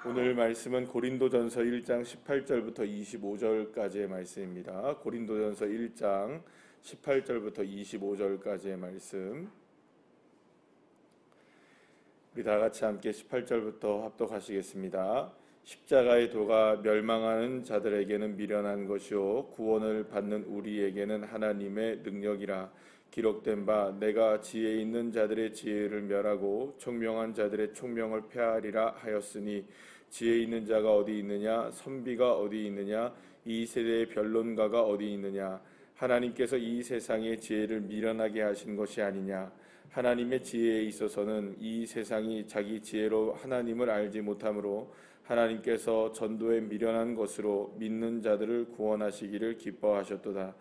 오늘 말씀은 고린도전서 1장 18절부터 25절까지의 말씀입니다. 고린도전서 1장 18절부터 25절까지의 말씀. 우리 다 같이 함께 18절부터 합독하시겠습니다. 십자가의 도가 멸망하는 자들에게는 미련한 것이요 구원을 받는 우리에게는 하나님의 능력이라. 기록된 바 내가 지혜 있는 자들의 지혜를 멸하고 총명한 자들의 총명을 폐하리라 하였으니 지혜 있는 자가 어디 있느냐 선비가 어디 있느냐 이 세대의 변론가가 어디 있느냐. 하나님께서 이 세상의 지혜를 미련하게 하신 것이 아니냐. 하나님의 지혜에 있어서는 이 세상이 자기 지혜로 하나님을 알지 못하므로 하나님께서 전도에 미련한 것으로 믿는 자들을 구원하시기를 기뻐하셨도다.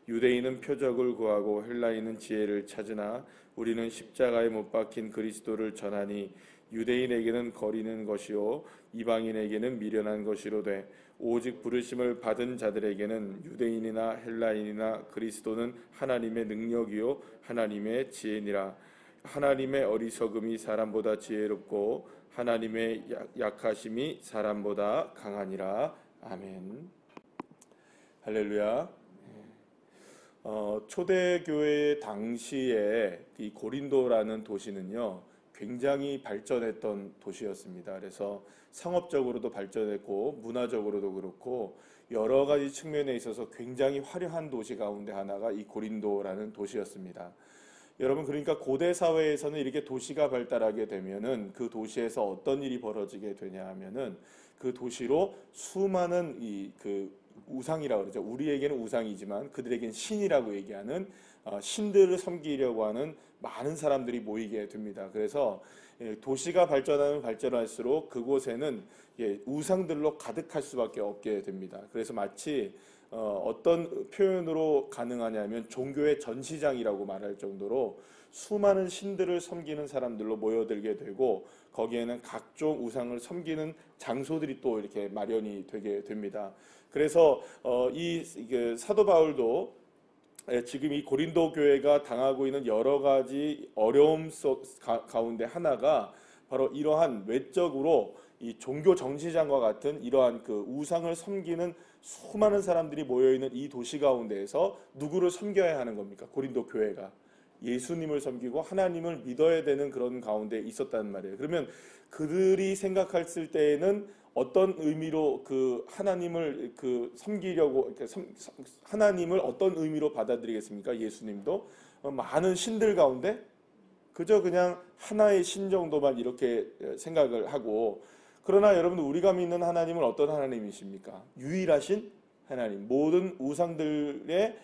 유대인은 표적을 구하고 헬라인은 지혜를 찾으나 우리는 십자가에 못 박힌 그리스도를 전하니 유대인에게는 거리는 것이요 이방인에게는 미련한 것이로되 오직 부르심을 받은 자들에게는 유대인이나 헬라인이나 그리스도는 하나님의 능력이요 하나님의 지혜니라. 하나님의 어리석음이 사람보다 지혜롭고 하나님의 약하심이 사람보다 강하니라. 아멘. 할렐루야. 초대교회 당시에 이 고린도라는 도시는요 굉장히 발전했던 도시였습니다. 그래서 상업적으로도 발전했고 문화적으로도 그렇고 여러 가지 측면에 있어서 굉장히 화려한 도시 가운데 하나가 이 고린도라는 도시였습니다. 여러분, 그러니까 고대 사회에서는 이렇게 도시가 발달하게 되면은 그 도시에서 어떤 일이 벌어지게 되냐 하면은 그 도시로 수많은 우상이라고 그러죠. 우리에게는 우상이지만 그들에겐 신이라고 얘기하는 신들을 섬기려고 하는 많은 사람들이 모이게 됩니다. 그래서 도시가 발전하면 발전할수록 그곳에는 우상들로 가득할 수밖에 없게 됩니다. 그래서 마치 어떤 표현으로 가능하냐면 종교의 전시장이라고 말할 정도로 수많은 신들을 섬기는 사람들로 모여들게 되고 거기에는 각종 우상을 섬기는 장소들이 또 이렇게 마련이 되게 됩니다. 그래서 이 사도 바울도 지금 이 고린도 교회가 당하고 있는 여러 가지 어려움 가운데 하나가 바로 이러한 외적으로 이 종교 정시장과 같은 이러한 그 우상을 섬기는 수많은 사람들이 모여있는 이 도시 가운데에서 누구를 섬겨야 하는 겁니까? 고린도 교회가 예수님을 섬기고 하나님을 믿어야 되는 그런 가운데 있었단 말이에요. 그러면 그들이 생각했을 때에는 어떤 의미로 그 하나님을 섬기려고 하나님을 어떤 의미로 받아들이겠습니까? 예수님도 많은 신들 가운데 그저 그냥 하나의 신 정도만 이렇게 생각을 하고, 그러나 여러분, 우리가 믿는 하나님은 어떤 하나님이십니까? 유일하신 하나님, 모든 우상들의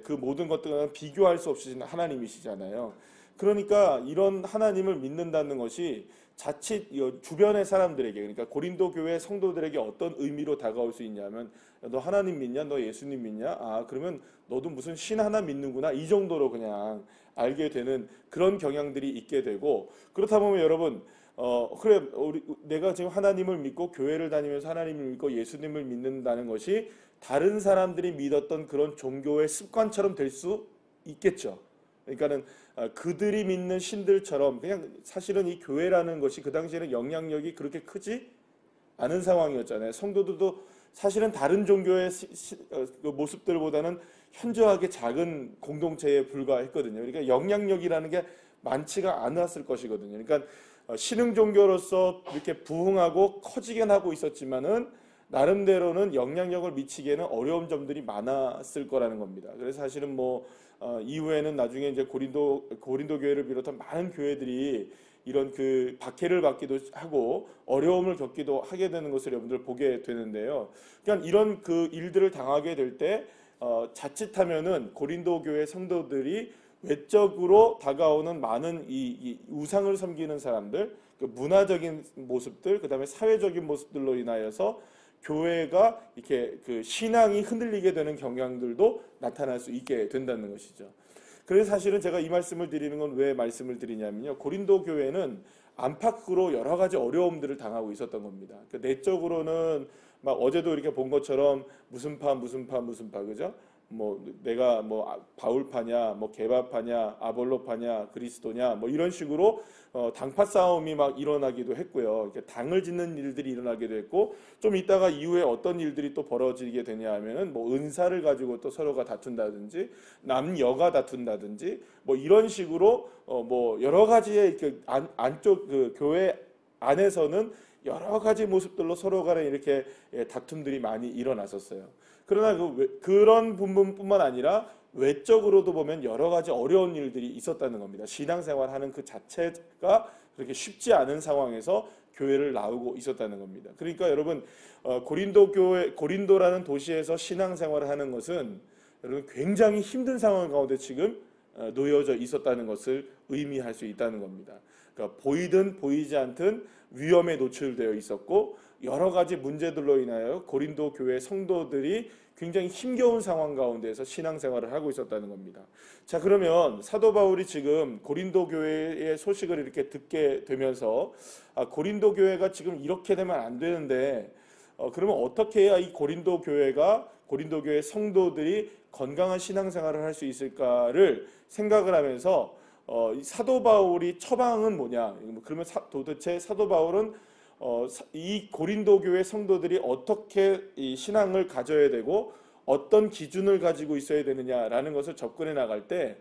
그 모든 것들과 비교할 수 없으신 하나님이시잖아요. 그러니까 이런 하나님을 믿는다는 것이 자칫 주변의 사람들에게, 그러니까 고린도 교회 성도들에게 어떤 의미로 다가올 수 있냐면, 너 하나님 믿냐? 너 예수님 믿냐? 아, 그러면 너도 무슨 신 하나 믿는구나, 이 정도로 그냥 알게 되는 그런 경향들이 있게 되고, 그렇다 보면 여러분, 그래, 내가 지금 하나님을 믿고 교회를 다니면서 하나님을 믿고 예수님을 믿는다는 것이 다른 사람들이 믿었던 그런 종교의 습관처럼 될 수 있겠죠. 그러니까는 그들이 믿는 신들처럼 그냥 사실은 이 교회라는 것이 그 당시에는 영향력이 그렇게 크지 않은 상황이었잖아요. 성도들도 사실은 다른 종교의 모습들보다는 현저하게 작은 공동체에 불과했거든요. 그러니까 영향력이라는 게 많지가 않았을 것이거든요. 그러니까 신흥 종교로서 이렇게 부흥하고 커지긴 하고 있었지만은 나름대로는 영향력을 미치기에는 어려운 점들이 많았을 거라는 겁니다. 그래서 사실은 이후에는 나중에 이제 고린도 교회를 비롯한 많은 교회들이 이런 박해를 받기도 하고 어려움을 겪기도 하게 되는 것을 여러분들 보게 되는데요. 그러니까 이런 일들을 당하게 될 때 자칫하면은 고린도 교회 성도들이 외적으로 다가오는 많은 이 우상을 섬기는 사람들, 문화적인 모습들, 그다음에 사회적인 모습들로 인하여서 교회가 이렇게 신앙이 흔들리게 되는 경향들도 나타날 수 있게 된다는 것이죠. 그래서 사실은 제가 이 말씀을 드리는 건 왜 말씀을 드리냐면요, 고린도 교회는 안팎으로 여러 가지 어려움들을 당하고 있었던 겁니다. 내적으로는 막 어제도 이렇게 본 것처럼 무슨 파, 그죠? 뭐 내가 뭐 바울파냐, 뭐 게바파냐, 아볼로파냐, 그리스도냐, 뭐 이런 식으로 당파 싸움이 막 일어나기도 했고요. 이렇게 당을 짓는 일들이 일어나기도 했고, 좀 이따가 이후에 어떤 일들이 또 벌어지게 되냐 하면은 뭐 은사를 가지고 또 서로가 다툰다든지, 남녀가 다툰다든지, 뭐 이런 식으로 뭐 여러 가지의 그 안쪽 그 교회 안에서는 여러 가지 모습들로 서로 간에 이렇게 다툼들이 많이 일어났었어요. 그러나 그런 부분뿐만 아니라 외적으로도 보면 여러 가지 어려운 일들이 있었다는 겁니다. 신앙생활하는 그 자체가 그렇게 쉽지 않은 상황에서 교회를 나오고 있었다는 겁니다. 그러니까 여러분, 고린도라는 도시에서 신앙생활을 하는 것은 여러분 굉장히 힘든 상황 가운데 지금 놓여져 있었다는 것을 의미할 수 있다는 겁니다. 그러니까 보이든 보이지 않든 위험에 노출되어 있었고, 여러 가지 문제들로 인하여 고린도 교회 성도들이 굉장히 힘겨운 상황 가운데서 신앙생활을 하고 있었다는 겁니다. 자, 그러면 사도 바울이 지금 고린도 교회의 소식을 이렇게 듣게 되면서 고린도 교회가 지금 이렇게 되면 안 되는데 그러면 어떻게 해야 이 고린도 교회 성도들이 건강한 신앙생활을 할 수 있을까를 생각을 하면서 사도 바울이 처방은 뭐냐? 그러면 도대체 사도 바울은 이 고린도 교회 성도들이 어떻게 이 신앙을 가져야 되고 어떤 기준을 가지고 있어야 되느냐라는 것을 접근해 나갈 때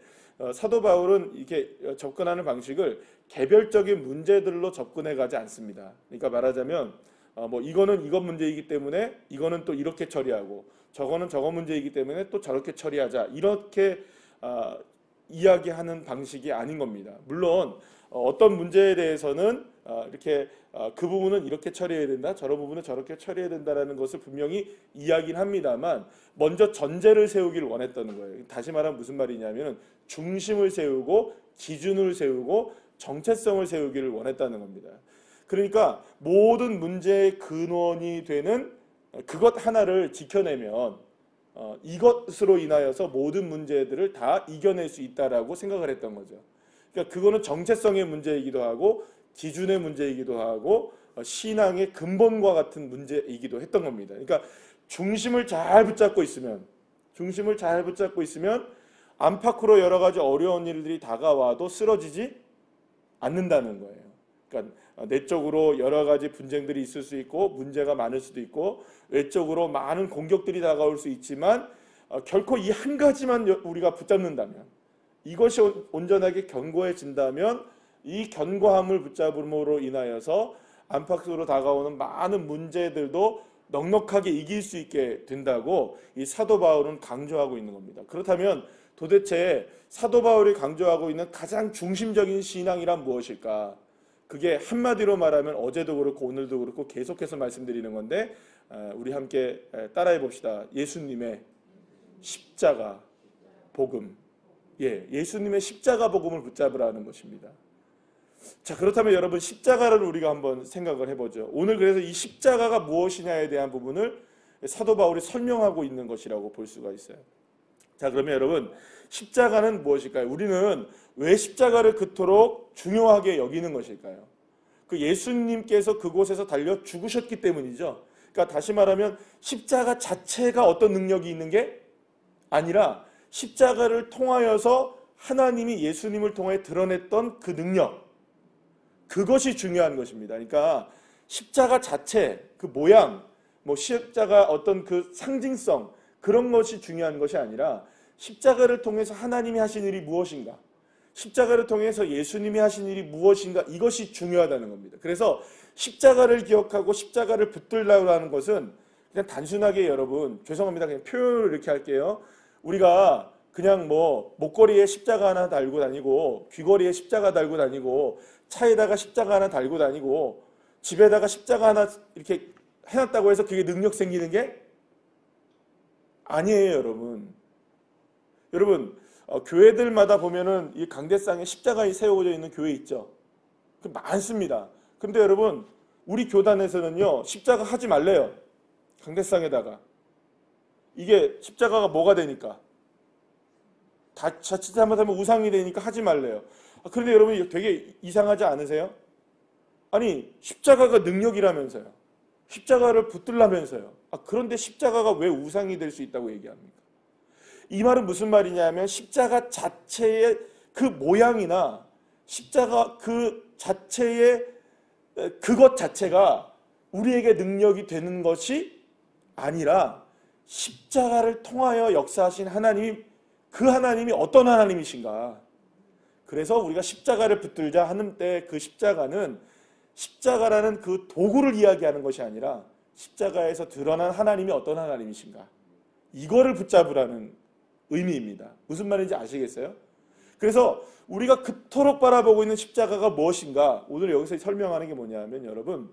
사도 바울은 이렇게 접근하는 방식을 개별적인 문제들로 접근해 가지 않습니다. 그러니까 말하자면 뭐 이거는 이것 문제이기 때문에 이거는 또 이렇게 처리하고, 저거는 저거 문제이기 때문에 또 저렇게 처리하자, 이렇게 이야기하는 방식이 아닌 겁니다. 물론 어떤 문제에 대해서는 이렇게 그 부분은 이렇게 처리해야 된다, 저런 부분은 저렇게 처리해야 된다라는 것을 분명히 이야기는 합니다만, 먼저 전제를 세우기를 원했다는 거예요. 다시 말하면 무슨 말이냐면 중심을 세우고 기준을 세우고 정체성을 세우기를 원했다는 겁니다. 그러니까 모든 문제의 근원이 되는 그것 하나를 지켜내면 이것으로 인하여서 모든 문제들을 다 이겨낼 수 있다라고 생각을 했던 거죠. 그러니까 그거는 정체성의 문제이기도 하고 기준의 문제이기도 하고 신앙의 근본과 같은 문제이기도 했던 겁니다. 그러니까 중심을 잘 붙잡고 있으면 안팎으로 여러 가지 어려운 일들이 다가와도 쓰러지지 않는다는 거예요. 그러니까 내적으로 여러 가지 분쟁들이 있을 수 있고 문제가 많을 수도 있고 외적으로 많은 공격들이 다가올 수 있지만 결코 이 한 가지만 우리가 붙잡는다면, 이것이 온전하게 견고해진다면 이 견고함을 붙잡음으로 인하여서 안팎으로 다가오는 많은 문제들도 넉넉하게 이길 수 있게 된다고 이 사도 바울은 강조하고 있는 겁니다. 그렇다면 도대체 사도 바울이 강조하고 있는 가장 중심적인 신앙이란 무엇일까? 그게 한마디로 말하면 어제도 그렇고 오늘도 그렇고 계속해서 말씀드리는 건데 우리 함께 따라해 봅시다. 예수님의 십자가 복음. 예수님의 십자가 복음을 붙잡으라는 것입니다. 자, 그렇다면 여러분, 십자가를 우리가 한번 생각을 해보죠. 오늘 그래서 이 십자가가 무엇이냐에 대한 부분을 사도 바울이 설명하고 있는 것이라고 볼 수가 있어요. 자, 그러면 여러분, 십자가는 무엇일까요? 우리는 왜 십자가를 그토록 중요하게 여기는 것일까요? 그 예수님께서 그곳에서 달려 죽으셨기 때문이죠. 그러니까 다시 말하면 십자가 자체가 어떤 능력이 있는 게 아니라 십자가를 통하여서 하나님이 예수님을 통해 드러냈던 그 능력, 그것이 중요한 것입니다. 그러니까 십자가 자체, 그 모양, 뭐 십자가 어떤 그 상징성, 그런 것이 중요한 것이 아니라 십자가를 통해서 하나님이 하신 일이 무엇인가, 십자가를 통해서 예수님이 하신 일이 무엇인가, 이것이 중요하다는 겁니다. 그래서 십자가를 기억하고 십자가를 붙들라고 하는 것은 그냥 단순하게, 여러분 죄송합니다, 그냥 표현을 이렇게 할게요. 우리가 그냥 뭐 목걸이에 십자가 하나 달고 다니고 귀걸이에 십자가 달고 다니고 차에다가 십자가 하나 달고 다니고 집에다가 십자가 하나 이렇게 해놨다고 해서 그게 능력 생기는 게 아니에요, 여러분. 여러분, 교회들마다 보면은 이 강대상에 십자가 세워져 있는 교회 있죠. 많습니다. 근데 여러분, 우리 교단에서는요, 십자가 하지 말래요. 강대상에다가. 이게 십자가가 뭐가 되니까? 자칫 잘못하면 우상이 되니까 하지 말래요. 그런데 여러분, 되게 이상하지 않으세요? 아니, 십자가가 능력이라면서요. 십자가를 붙들라면서요. 그런데 십자가가 왜 우상이 될 수 있다고 얘기합니까? 이 말은 무슨 말이냐면 십자가 자체의 그 모양이나 십자가 그 자체의 그것 자체가 우리에게 능력이 되는 것이 아니라 십자가를 통하여 역사하신 하나님이 그 하나님이 어떤 하나님이신가. 그래서 우리가 십자가를 붙들자 하는 때 그 십자가는 십자가라는 그 도구를 이야기하는 것이 아니라 십자가에서 드러난 하나님이 어떤 하나님이신가. 이거를 붙잡으라는 의미입니다. 무슨 말인지 아시겠어요? 그래서 우리가 그토록 바라보고 있는 십자가가 무엇인가. 오늘 여기서 설명하는 게 뭐냐면 여러분,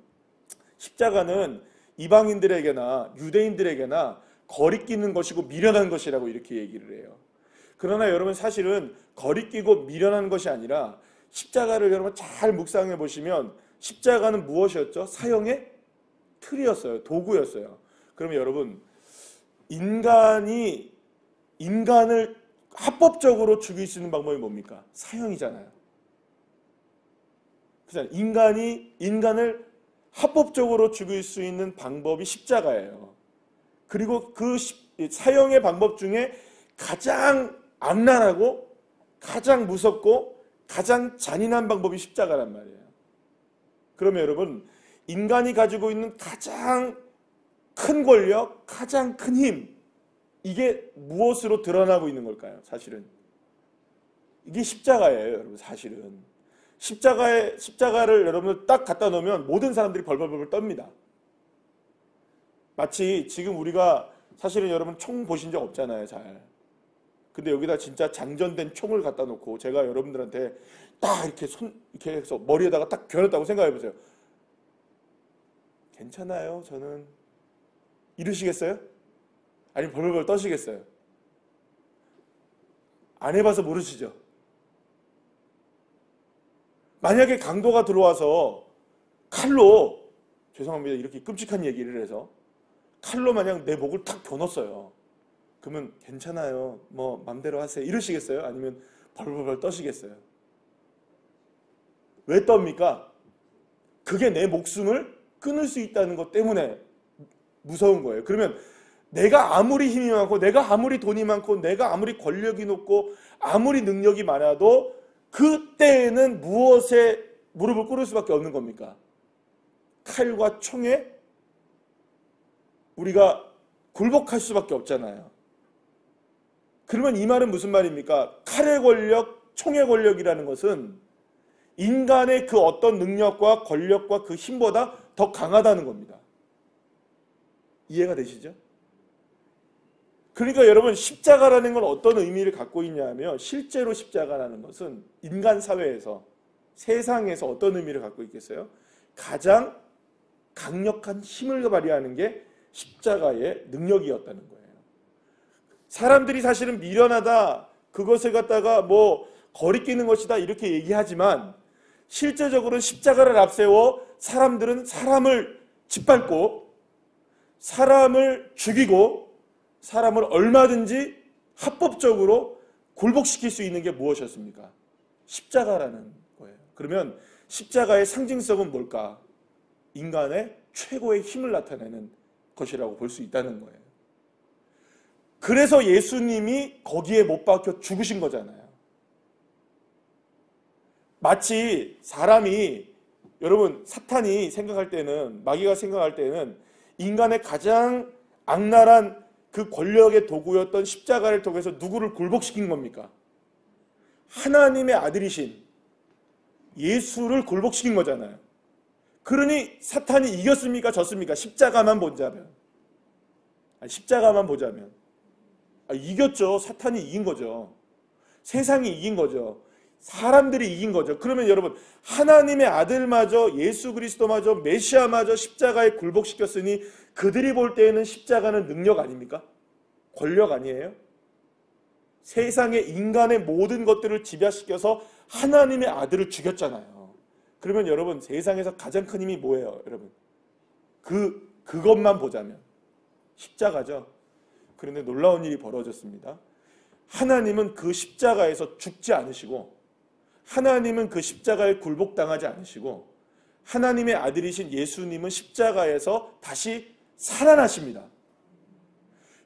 십자가는 이방인들에게나 유대인들에게나 거리끼는 것이고 미련한 것이라고 이렇게 얘기를 해요. 그러나 여러분 사실은 거리끼고 미련한 것이 아니라 십자가를 여러분 잘 묵상해 보시면 십자가는 무엇이었죠? 사형의 틀이었어요. 도구였어요. 그러면 여러분, 인간을 합법적으로 죽일 수 있는 방법이 뭡니까? 사형이잖아요. 그렇잖아요. 인간을 합법적으로 죽일 수 있는 방법이 십자가예요. 그리고 그 사형의 방법 중에 가장 악랄하고 가장 무섭고 가장 잔인한 방법이 십자가란 말이에요. 그러면 여러분, 인간이 가지고 있는 가장 큰 권력, 가장 큰 힘, 이게 무엇으로 드러나고 있는 걸까요? 사실은 이게 십자가예요. 여러분, 사실은 십자가를 여러분 딱 갖다 놓으면 모든 사람들이 벌벌벌 떱니다. 마치 지금 우리가 사실은 여러분 총 보신 적 없잖아요, 잘. 근데 여기다 진짜 장전된 총을 갖다 놓고 제가 여러분들한테 딱 이렇게 이렇게 해서 머리에다가 딱 겨눴다고 생각해 보세요. 괜찮아요, 저는. 이러시겠어요? 아니면 벌벌벌 떠시겠어요? 안 해봐서 모르시죠? 만약에 강도가 들어와서 칼로, 죄송합니다, 이렇게 끔찍한 얘기를 해서 칼로 만약 내 목을 탁 겨눴어요. 그러면 괜찮아요, 뭐 맘대로 하세요, 이러시겠어요? 아니면 벌벌벌 떠시겠어요? 왜 떱니까? 그게 내 목숨을 끊을 수 있다는 것 때문에 무서운 거예요. 그러면 내가 아무리 힘이 많고 내가 아무리 돈이 많고 내가 아무리 권력이 높고 아무리 능력이 많아도 그때에는 무엇에 무릎을 꿇을 수밖에 없는 겁니까? 칼과 총에 우리가 굴복할 수밖에 없잖아요. 그러면 이 말은 무슨 말입니까? 칼의 권력, 총의 권력이라는 것은 인간의 그 어떤 능력과 권력과 그 힘보다 더 강하다는 겁니다. 이해가 되시죠? 그러니까 여러분, 십자가라는 건 어떤 의미를 갖고 있냐면 실제로 십자가라는 것은 인간 사회에서, 세상에서 어떤 의미를 갖고 있겠어요? 가장 강력한 힘을 발휘하는 게 십자가의 능력이었다는 거예요. 사람들이 사실은 미련하다, 그것을 갖다가 뭐 거리끼는 것이다 이렇게 얘기하지만 실제적으로는 십자가를 앞세워 사람들은 사람을 짓밟고 사람을 죽이고 사람을 얼마든지 합법적으로 굴복시킬 수 있는 게 무엇이었습니까? 십자가라는 거예요. 그러면 십자가의 상징성은 뭘까? 인간의 최고의 힘을 나타내는 것이라고 볼 수 있다는 거예요. 그래서 예수님이 거기에 못 박혀 죽으신 거잖아요. 마치 사람이, 여러분, 사탄이 생각할 때는, 마귀가 생각할 때는 인간의 가장 악랄한 그 권력의 도구였던 십자가를 통해서 누구를 굴복시킨 겁니까? 하나님의 아들이신 예수를 굴복시킨 거잖아요. 그러니 사탄이 이겼습니까? 졌습니까? 십자가만 보자면. 십자가만 보자면. 이겼죠. 사탄이 이긴 거죠. 세상이 이긴 거죠. 사람들이 이긴 거죠. 그러면 여러분, 하나님의 아들마저, 예수 그리스도마저, 메시아마저 십자가에 굴복시켰으니 그들이 볼 때에는 십자가는 능력 아닙니까? 권력 아니에요? 세상의 인간의 모든 것들을 집약시켜서 하나님의 아들을 죽였잖아요. 그러면 여러분, 세상에서 가장 큰 힘이 뭐예요, 여러분? 그것만 보자면 십자가죠. 그런데 놀라운 일이 벌어졌습니다. 하나님은 그 십자가에서 죽지 않으시고, 하나님은 그 십자가에 굴복당하지 않으시고, 하나님의 아들이신 예수님은 십자가에서 다시 살아나십니다.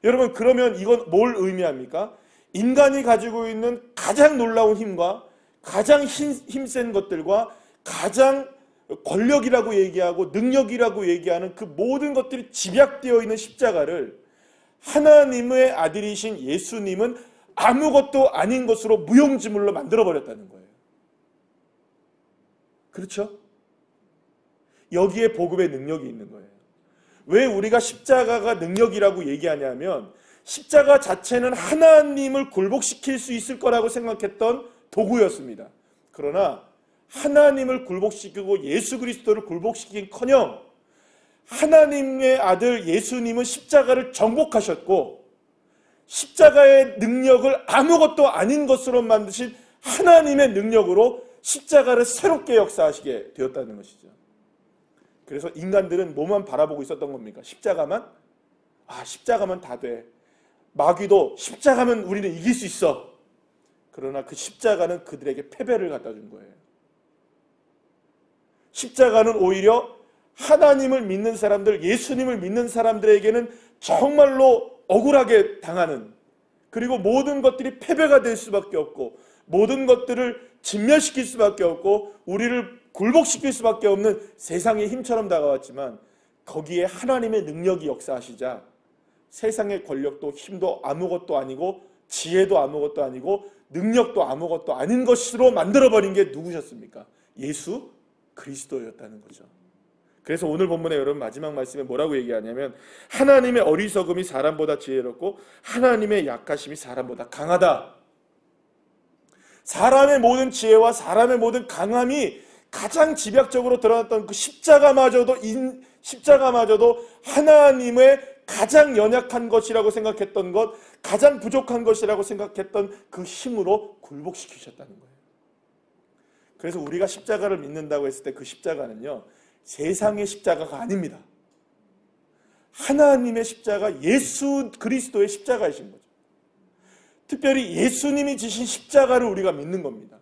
여러분, 그러면 이건 뭘 의미합니까? 인간이 가지고 있는 가장 놀라운 힘과 가장 힘센 것들과 가장 권력이라고 얘기하고 능력이라고 얘기하는 그 모든 것들이 집약되어 있는 십자가를 하나님의 아들이신 예수님은 아무것도 아닌 것으로 무용지물로 만들어버렸다는 거예요. 그렇죠? 여기에 복음의 능력이 있는 거예요. 왜 우리가 십자가가 능력이라고 얘기하냐면 십자가 자체는 하나님을 굴복시킬 수 있을 거라고 생각했던 도구였습니다. 그러나 하나님을 굴복시키고 예수 그리스도를 굴복시키긴커녕 하나님의 아들 예수님은 십자가를 정복하셨고 십자가의 능력을 아무것도 아닌 것으로 만드신 하나님의 능력으로 십자가를 새롭게 역사하시게 되었다는 것이죠. 그래서 인간들은 뭐만 바라보고 있었던 겁니까? 십자가만? 십자가만 다 돼. 마귀도 십자가면 우리는 이길 수 있어. 그러나 그 십자가는 그들에게 패배를 갖다 준 거예요. 십자가는 오히려 하나님을 믿는 사람들, 예수님을 믿는 사람들에게는 정말로 억울하게 당하는, 그리고 모든 것들이 패배가 될 수밖에 없고 모든 것들을 진멸시킬 수밖에 없고 우리를 굴복시킬 수밖에 없는 세상의 힘처럼 다가왔지만 거기에 하나님의 능력이 역사하시자 세상의 권력도 힘도 아무것도 아니고 지혜도 아무것도 아니고 능력도 아무것도 아닌 것으로 만들어버린 게 누구셨습니까? 예수 그리스도였다는 거죠. 그래서 오늘 본문에 여러분 마지막 말씀에 뭐라고 얘기하냐면 하나님의 어리석음이 사람보다 지혜롭고 하나님의 약하심이 사람보다 강하다. 사람의 모든 지혜와 사람의 모든 강함이 가장 집약적으로 드러났던 그 십자가마저도 하나님의 가장 연약한 것이라고 생각했던 것, 가장 부족한 것이라고 생각했던 그 힘으로 굴복시키셨다는 거예요. 그래서 우리가 십자가를 믿는다고 했을 때 그 십자가는요, 세상의 십자가가 아닙니다. 하나님의 십자가, 예수 그리스도의 십자가이신 거죠. 특별히 예수님이 지신 십자가를 우리가 믿는 겁니다.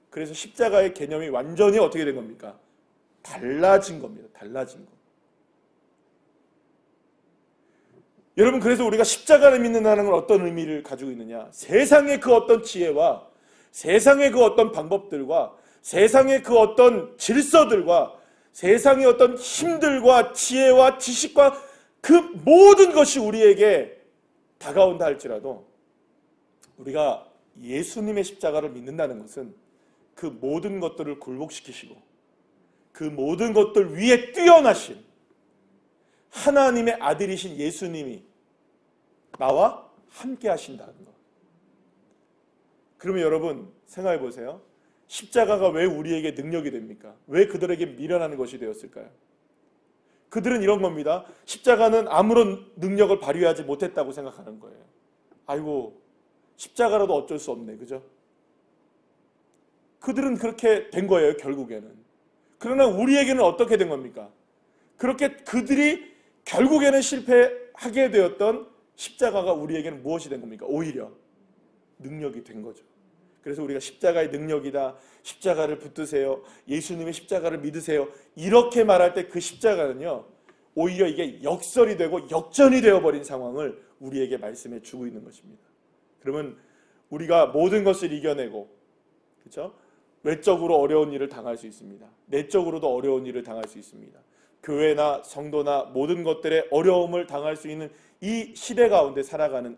그래서 십자가의 개념이 완전히 어떻게 된 겁니까? 달라진 겁니다. 달라진 것. 여러분, 그래서 우리가 십자가를 믿는다는 건 어떤 의미를 가지고 있느냐? 세상의 그 어떤 지혜와 세상의 그 어떤 방법들과 세상의 그 어떤 질서들과 세상의 어떤 힘들과 지혜와 지식과 그 모든 것이 우리에게 다가온다 할지라도 우리가 예수님의 십자가를 믿는다는 것은 그 모든 것들을 굴복시키시고 그 모든 것들 위에 뛰어나신 하나님의 아들이신 예수님이 나와 함께 하신다는 것. 그러면 여러분 생각해 보세요. 십자가가 왜 우리에게 능력이 됩니까? 왜 그들에게 미련한 것이 되었을까요? 그들은 이런 겁니다. 십자가는 아무런 능력을 발휘하지 못했다고 생각하는 거예요. 아이고, 십자가라도 어쩔 수 없네, 그죠? 그들은 그렇게 된 거예요, 결국에는. 그러나 우리에게는 어떻게 된 겁니까? 그렇게 그들이 결국에는 실패하게 되었던 십자가가 우리에게는 무엇이 된 겁니까? 오히려 능력이 된 거죠. 그래서 우리가 십자가의 능력이다, 십자가를 붙드세요, 예수님의 십자가를 믿으세요, 이렇게 말할 때 그 십자가는요, 오히려 이게 역설이 되고 역전이 되어버린 상황을 우리에게 말씀해 주고 있는 것입니다. 그러면 우리가 모든 것을 이겨내고, 그렇죠? 외적으로 어려운 일을 당할 수 있습니다. 내적으로도 어려운 일을 당할 수 있습니다. 교회나 성도나 모든 것들의 어려움을 당할 수 있는 이 시대 가운데 살아가는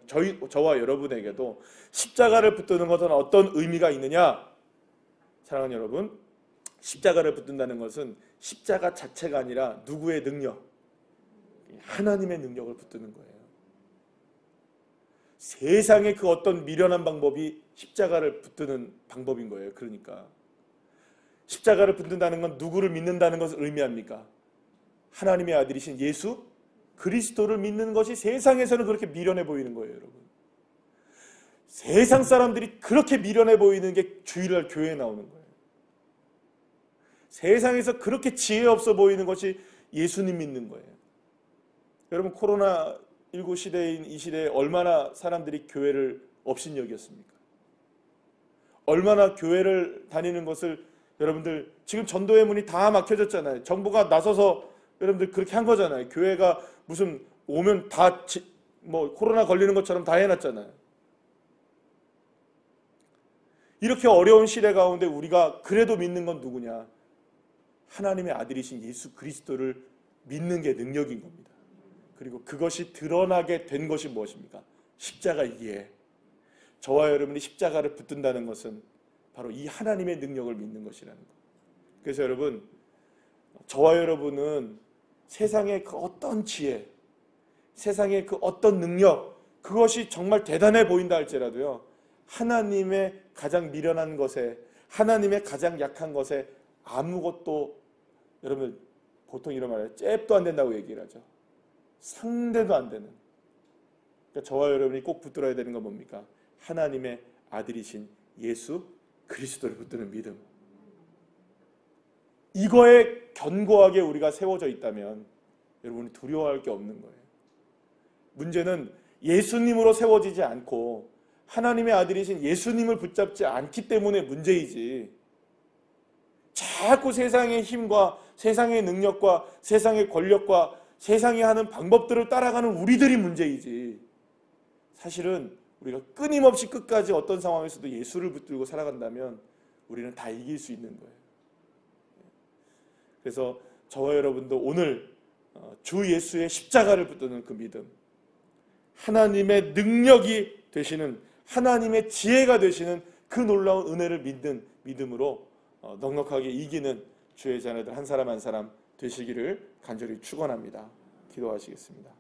저와 여러분에게도 십자가를 붙드는 것은 어떤 의미가 있느냐? 사랑하는 여러분, 십자가를 붙든다는 것은 십자가 자체가 아니라 누구의 능력? 하나님의 능력을 붙드는 거예요. 세상의 그 어떤 미련한 방법이 십자가를 붙드는 방법인 거예요. 그러니까 십자가를 붙든다는 건 누구를 믿는다는 것을 의미합니까? 하나님의 아들이신 예수 그리스도를 믿는 것이 세상에서는 그렇게 미련해 보이는 거예요, 여러분. 세상 사람들이 그렇게 미련해 보이는 게 주일날 교회에 나오는 거예요. 세상에서 그렇게 지혜 없어 보이는 것이 예수님 믿는 거예요. 여러분, 코로나19 시대인 이 시대에 얼마나 사람들이 교회를 업신여겼습니까? 얼마나 교회를 다니는 것을 여러분들 지금 전도의 문이 다 막혀졌잖아요. 정부가 나서서 여러분들 그렇게 한 거잖아요. 교회가 무슨 오면 다 뭐 코로나 걸리는 것처럼 다 해놨잖아요. 이렇게 어려운 시대 가운데 우리가 그래도 믿는 건 누구냐? 하나님의 아들이신 예수 그리스도를 믿는 게 능력인 겁니다. 그리고 그것이 드러나게 된 것이 무엇입니까? 십자가이기에 저와 여러분이 십자가를 붙든다는 것은 바로 이 하나님의 능력을 믿는 것이라는 것. 그래서 여러분, 저와 여러분은 세상의 그 어떤 지혜, 세상의 그 어떤 능력, 그것이 정말 대단해 보인다 할지라도요, 하나님의 가장 미련한 것에, 하나님의 가장 약한 것에 아무것도, 여러분 보통 이런 말이에요. 잽도 안 된다고 얘기를 하죠. 상대도 안 되는. 그러니까 저와 여러분이 꼭 붙들어야 되는 건 뭡니까? 하나님의 아들이신 예수 그리스도를 붙드는 믿음. 이거에 견고하게 우리가 세워져 있다면 여러분이 두려워할 게 없는 거예요. 문제는 예수님으로 세워지지 않고 하나님의 아들이신 예수님을 붙잡지 않기 때문에 문제이지, 자꾸 세상의 힘과 세상의 능력과 세상의 권력과 세상이 하는 방법들을 따라가는 우리들이 문제이지, 사실은 우리가 끊임없이 끝까지 어떤 상황에서도 예수를 붙들고 살아간다면 우리는 다 이길 수 있는 거예요. 그래서 저와 여러분도 오늘 주 예수의 십자가를 붙드는 그 믿음, 하나님의 능력이 되시는, 하나님의 지혜가 되시는 그 놀라운 은혜를 믿는 믿음으로 넉넉하게 이기는 주의 자녀들 한 사람 한 사람 되시기를 간절히 축원합니다. 기도하시겠습니다.